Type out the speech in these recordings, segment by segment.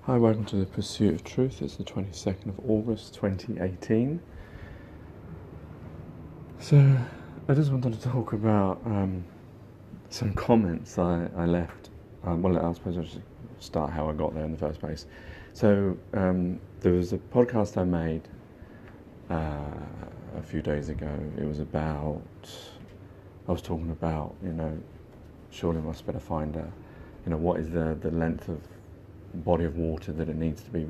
Hi, welcome to The Pursuit of Truth. It's the 22nd of August 2018. So, I just wanted to talk about some comments I left. I suppose I should start how I got there in the first place. So, there was a podcast I made a few days ago. It was about, I was talking about, surely must better find what is the length of body of water that it needs to be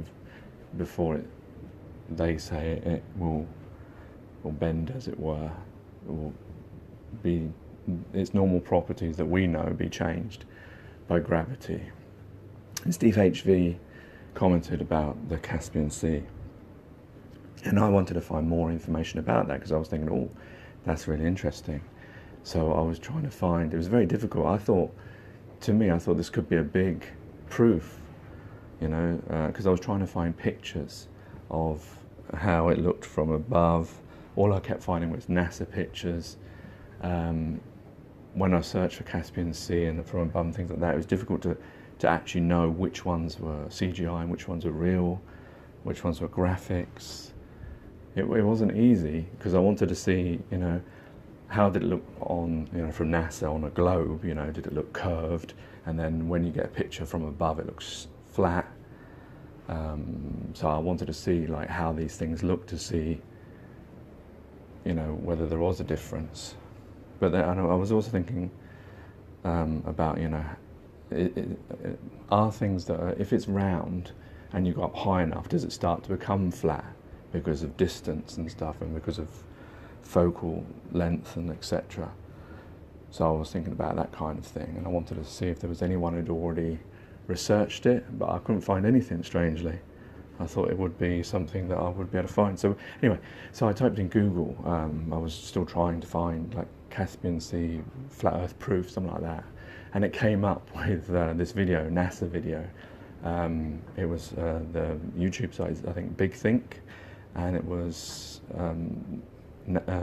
before they say it will bend, as it were. It will be its normal properties that we know be changed by gravity. And Steve HV commented about the Caspian Sea, and I wanted to find more information about that because I was thinking, oh, that's really interesting. So I was trying to find, it was very difficult. I thought this could be a big proof, because I was trying to find pictures of how it looked from above. All I kept finding was NASA pictures. When I searched for Caspian Sea and from above and things like that, it was difficult to actually know which ones were CGI and which ones were real, which ones were graphics. It wasn't easy because I wanted to see, how did it look on, from NASA on a globe, did it look curved? And then when you get a picture from above, it looks flat. So I wanted to see how these things look, to see whether there was a difference. But then I was also thinking about are things that are, if it's round and you go up high enough, does it start to become flat because of distance and stuff and because of focal length and etc. So I was thinking about that kind of thing, and I wanted to see if there was anyone who'd already researched it, but I couldn't find anything, strangely. I thought it would be something that I would be able to find. So anyway, so I typed in Google. I was still trying to find Caspian Sea flat Earth proof, something like that, and it came up with this video, NASA video. It was the YouTube site, I think, Big Think, and it was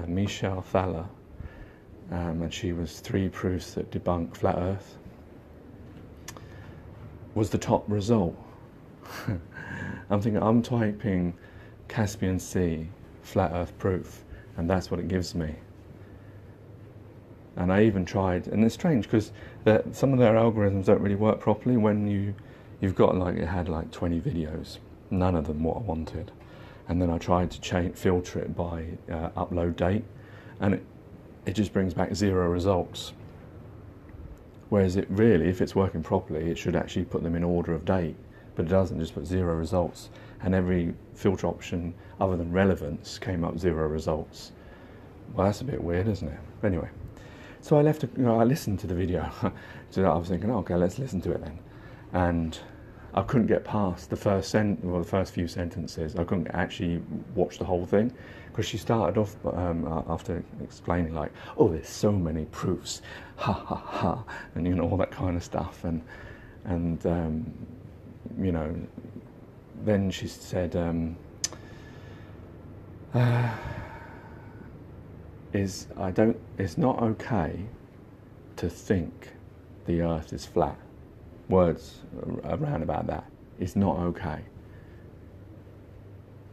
Michelle Thaller, and she was 3 proofs that debunk flat Earth. Was the top result. I'm typing Caspian Sea flat Earth proof, and that's what it gives me. And I even tried, and it's strange because some of their algorithms don't really work properly when you've got it had 20 videos, none of them what I wanted. And then I tried to filter it by upload date, and it just brings back 0 results. Whereas it really, if it's working properly, it should actually put them in order of date, but it doesn't, just put 0 results. And every filter option other than relevance came up 0 results. Well, that's a bit weird, isn't it? Anyway, so I listened to the video. So I was thinking, okay, let's listen to it then. And I couldn't get past the first few sentences. I couldn't actually watch the whole thing because she started off after explaining oh, there's so many proofs, ha ha ha, and all that kind of stuff, and then she said, it's not okay to think the Earth is flat. Words around about that. It's not okay.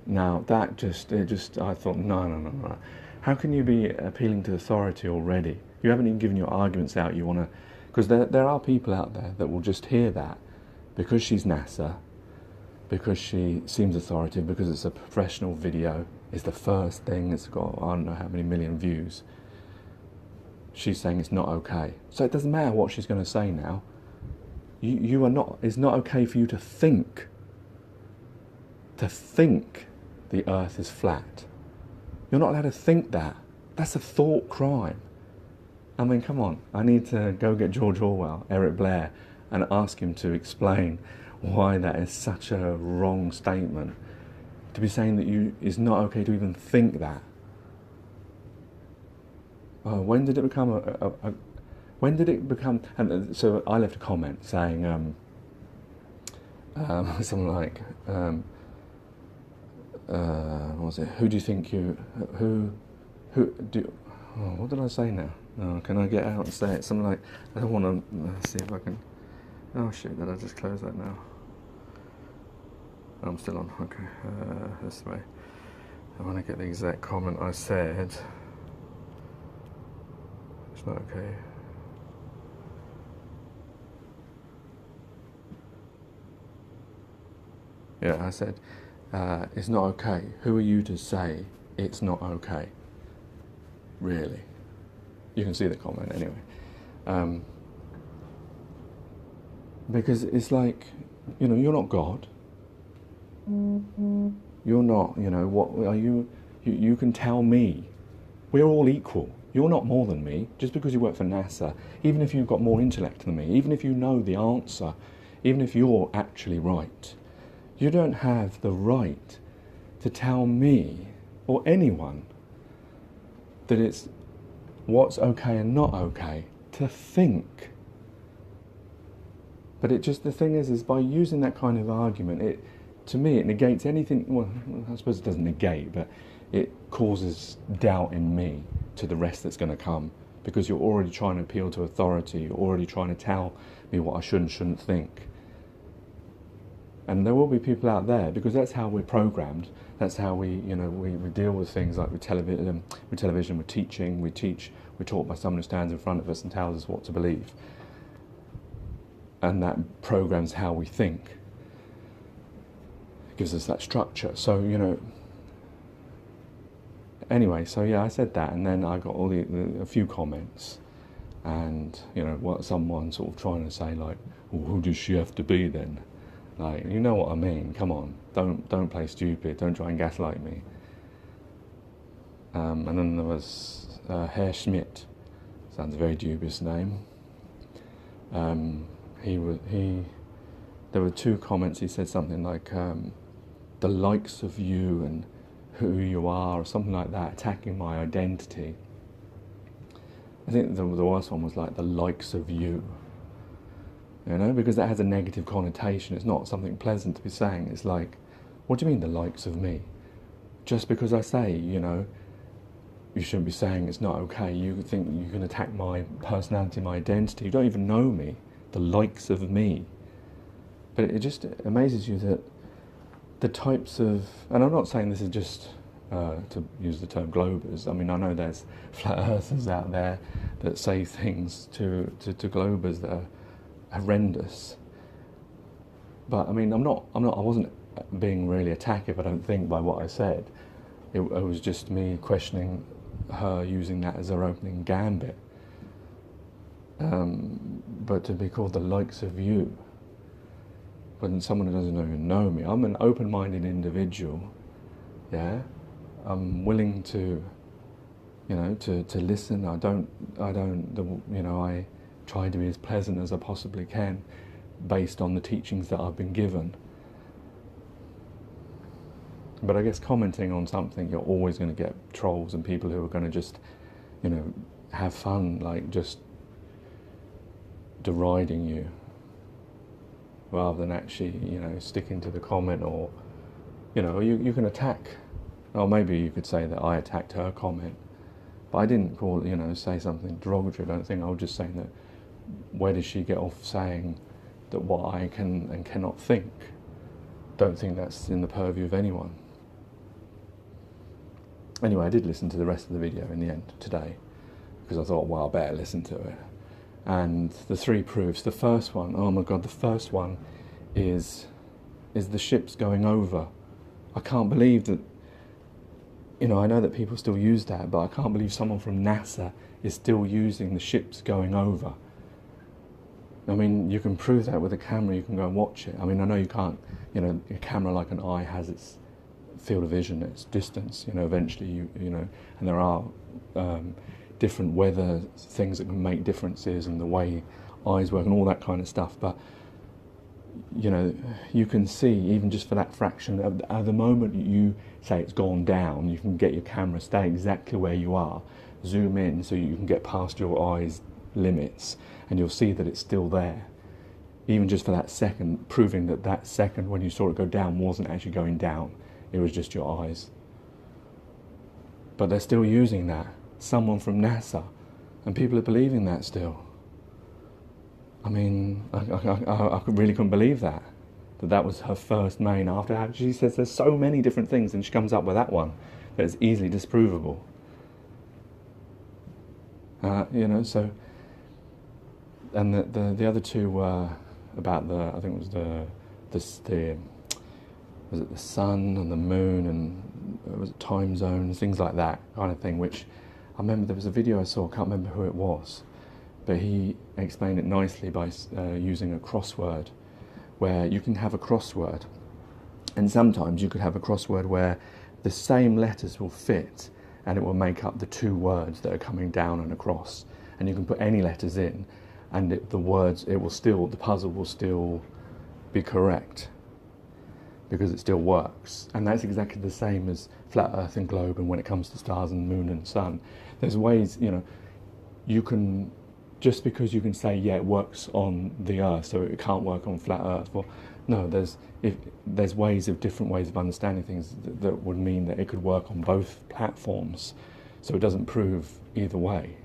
Now I thought, no. How can you be appealing to authority already? You haven't even given your arguments out. You want to, because there are people out there that will just hear that because she's NASA, because she seems authoritative, because it's a professional video, it's the first thing, it's got I don't know how many million views. She's saying it's not okay. So it doesn't matter what she's going to say now. You are not. It's not okay for you to think the Earth is flat. You're not allowed to think that. That's a thought crime. I mean, come on. I need to go get George Orwell, Eric Blair, and ask him to explain why that is such a wrong statement. To be saying that it's not okay to even think that. When did it become when did it become? And so I left a comment saying something like, what was it? Who do you think you? Who do? Oh, what did I say now? Oh, can I get out and say it? Something like, I don't want to see if I can. Oh shit! Did I just close that now? I'm still on. Okay, this way. I want to get the exact comment I said. It's not okay. Yeah, I said, it's not okay. Who are you to say it's not okay? Really? You can see the comment anyway. Because it's like, you know, you're not God. You're not, you know, what are you? You can tell me. We're all equal. You're not more than me. Just because you work for NASA, even if you've got more intellect than me, even if you know the answer, even if you're actually right, you don't have the right to tell me or anyone that it's what's okay and not okay to think. But it just, the thing is by using that kind of argument, to me, it negates anything. Well, I suppose it doesn't negate, but it causes doubt in me to the rest that's going to come, because you're already trying to appeal to authority. You're already trying to tell me what I should and shouldn't think. And there will be people out there, because that's how we're programmed. That's how we deal with things like with television, with teaching. We're taught by someone who stands in front of us and tells us what to believe. And that programs how we think. It gives us that structure. So, you know, anyway, so yeah, I said that, and then I got a few comments, and, you know, what someone sort of trying to say, like, well, who does she have to be then? Like, you know what I mean? Come on, don't play stupid. Don't try and gaslight me. And then there was Herr Schmidt. Sounds a very dubious name. There were two comments. He said something like, the likes of you and who you are, or something like that, attacking my identity. I think the worst one was like, the likes of you. You know, because that has a negative connotation. It's not something pleasant to be saying. It's like, what do you mean, the likes of me? Just because I say, you know, you shouldn't be saying it's not okay, you think you can attack my personality, my identity. You don't even know me. The likes of me. But it just amazes you that the types of, and I'm not saying this is just to use the term globers. I mean, I know there's flat earthers out there that say things to globers that are horrendous. But I mean, I wasn't being really attackive, I don't think, by what I said. It was just me questioning her using that as her opening gambit. But to be called the likes of you, when someone who doesn't even know me, I'm an open-minded individual. Yeah, I'm willing to, you know, to listen. I try to be as pleasant as I possibly can, based on the teachings that I've been given. But I guess commenting on something, you're always going to get trolls and people who are going to just, you know, have fun, like just deriding you, rather than actually, you know, sticking to the comment. Or, you know, you can attack, or maybe you could say that I attacked her comment, but I didn't say something derogatory. I don't think. I was just saying that, where does she get off saying that what I can and cannot think? Don't think that's in the purview of anyone. Anyway, I did listen to the rest of the video in the end today, because I thought, well, I better listen to it. And the three proofs. The first one, oh my God, the first one is the ships going over. I can't believe that, you know, I know that people still use that, but I can't believe someone from NASA is still using the ships going over. I mean, you can prove that with a camera. You can go and watch it. I mean, I know you can't, you know, a camera like an eye has its field of vision, its distance, you know, eventually you know, and there are different weather things that can make differences, and the way eyes work and all that kind of stuff. But, you know, you can see, even just for that fraction, at the moment you say it's gone down, you can get your camera, stay exactly where you are, zoom in so you can get past your eyes limits, and you'll see that it's still there, even just for that second, proving that that second when you saw it go down wasn't actually going down, it was just your eyes. But they're still using that, someone from NASA, and people are believing that still. I mean, I really couldn't believe that. that was her first main. After she says there's so many different things, and she comes up with that one that is easily disprovable. So, and the other two were about I think it was was it the sun and the moon, and was it time zones, things like that kind of thing, which I remember there was a video I saw, I can't remember who it was, but he explained it nicely by using a crossword, where you can have a crossword, and sometimes you could have a crossword where the same letters will fit and it will make up the two words that are coming down and across, and you can put any letters in and the puzzle will still be correct, because it still works. And that's exactly the same as flat earth and globe, and when it comes to stars and moon and sun, there's ways, you can, just because you can say, yeah, it works on the earth, so it can't work on flat earth. Well, no, there's different ways of understanding things that would mean that it could work on both platforms, so it doesn't prove either way.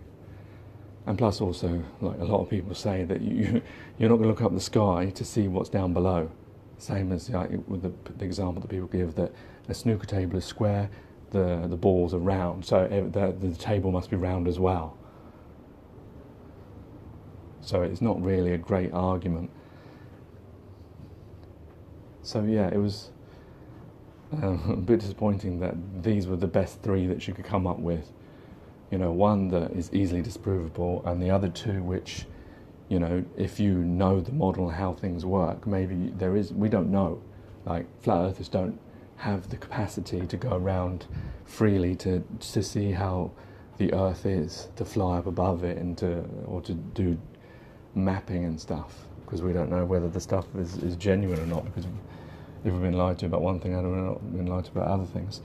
And plus also, like a lot of people say, that you're not going to look up the sky to see what's down below. Same as with the example that people give, that a snooker table is square, the balls are round, so the table must be round as well. So it's not really a great argument. So yeah, it was a bit disappointing that these were the best three that she could come up with. One that is easily disprovable, and the other two which, if you know the model and how things work, maybe we don't know. Like, flat earthers don't have the capacity to go around freely to see how the earth is, to fly up above it and to do mapping and stuff, because we don't know whether the stuff is genuine or not, because if we've been lied to about one thing, we've not been lied to about other things.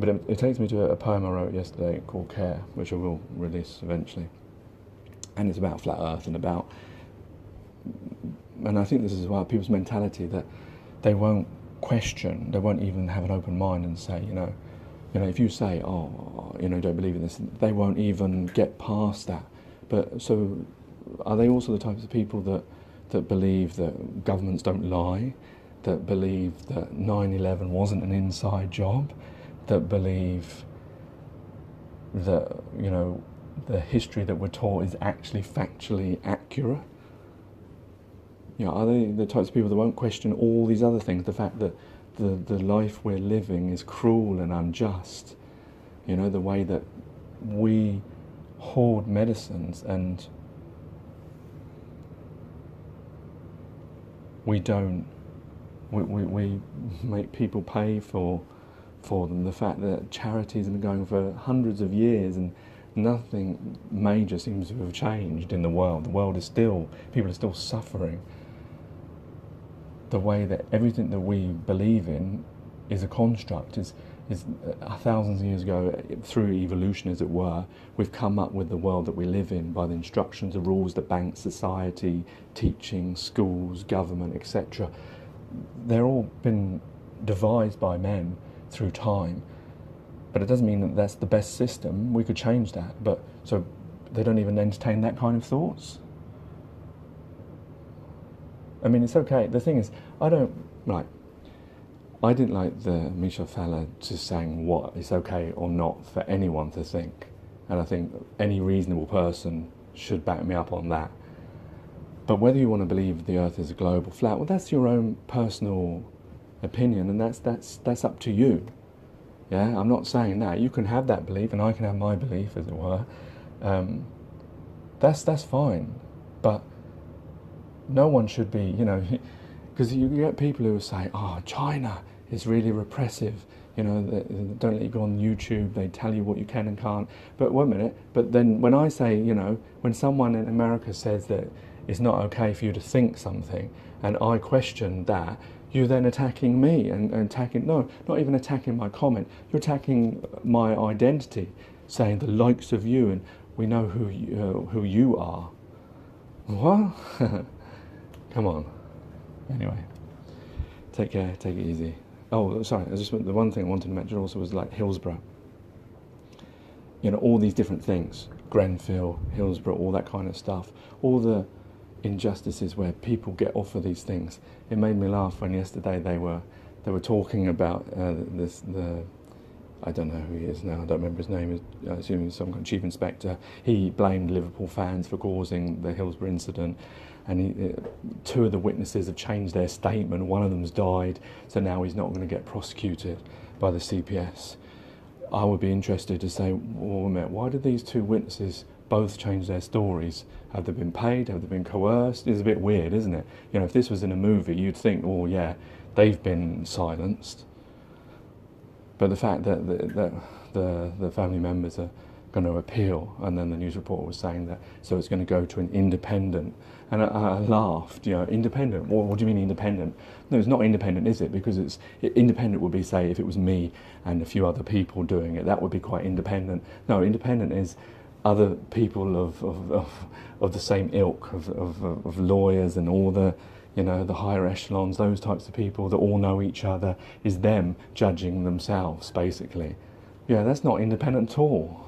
But it takes me to a poem I wrote yesterday called Care, which I will release eventually. And it's about flat earth and I think this is why people's mentality, that they won't question, they won't even have an open mind and say, if you say, don't believe in this, they won't even get past that. But so are they also the types of people that believe that governments don't lie, that believe that 9/11 wasn't an inside job, that believe that, the history that we're taught is actually factually accurate? Are they the types of people that won't question all these other things, the fact that the life we're living is cruel and unjust, the way that we hoard medicines and we make people pay for them, the fact that charities have been going for hundreds of years and nothing major seems to have changed in the world. The world is still, people are still suffering. The way that everything that we believe in is a construct, is thousands of years ago, through evolution as it were, we've come up with the world that we live in by the instructions, the rules that bank, society, teaching, schools, government, etc. They're all been devised by men through time, but it doesn't mean that that's the best system. We could change that, but so they don't even entertain that kind of thoughts. I mean, it's okay. The thing is, I didn't like the Michelle Thaller just saying what is okay or not for anyone to think, and I think any reasonable person should back me up on that. But whether you want to believe the Earth is a globe or flat, well, that's your own personal opinion, and that's up to you. Yeah, I'm not saying that. You can have that belief, and I can have my belief, as it were. That's fine, but no one should be, because you get people who say, China is really repressive, they don't let you go on YouTube, they tell you what you can and can't. But wait a minute, but then when I say, when someone in America says that it's not okay for you to think something, and I question that, you're then attacking me and attacking, no, not even attacking my comment, you're attacking my identity, saying the likes of you, and we know who you are. What? Come on. Anyway, take care, take it easy. Oh, sorry, the one thing I wanted to mention also was like Hillsborough. All these different things, Grenfell, Hillsborough, all that kind of stuff. All the injustices where people get off of these things. It made me laugh when yesterday they were talking about I don't know who he is now, I don't remember his name, I assume he's some kind of chief inspector. He blamed Liverpool fans for causing the Hillsborough incident, and two of the witnesses have changed their statement. One of them's died, so now he's not going to get prosecuted by the CPS. I would be interested to say, well, why did these two witnesses both change their stories? Have they been paid? Have they been coerced? It's a bit weird, isn't it? You know, if this was in a movie, you'd think, oh yeah, they've been silenced. But the fact that the family members are going to appeal, and then the news report was saying that, so it's going to go to an independent, and I laughed, you know, independent, what do you mean independent? No, it's not independent, is it? Because independent would be, say, if it was me and a few other people doing it, that would be quite independent. No, independent is other people of the same ilk, of lawyers and all the, you know, the higher echelons, those types of people that all know each other, is them judging themselves, basically. Yeah, that's not independent at all.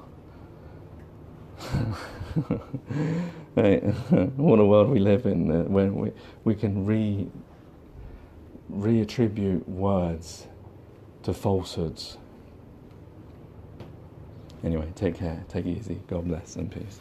What a world we live in, when we can reattribute words to falsehoods. Anyway, take care, take it easy, God bless and peace.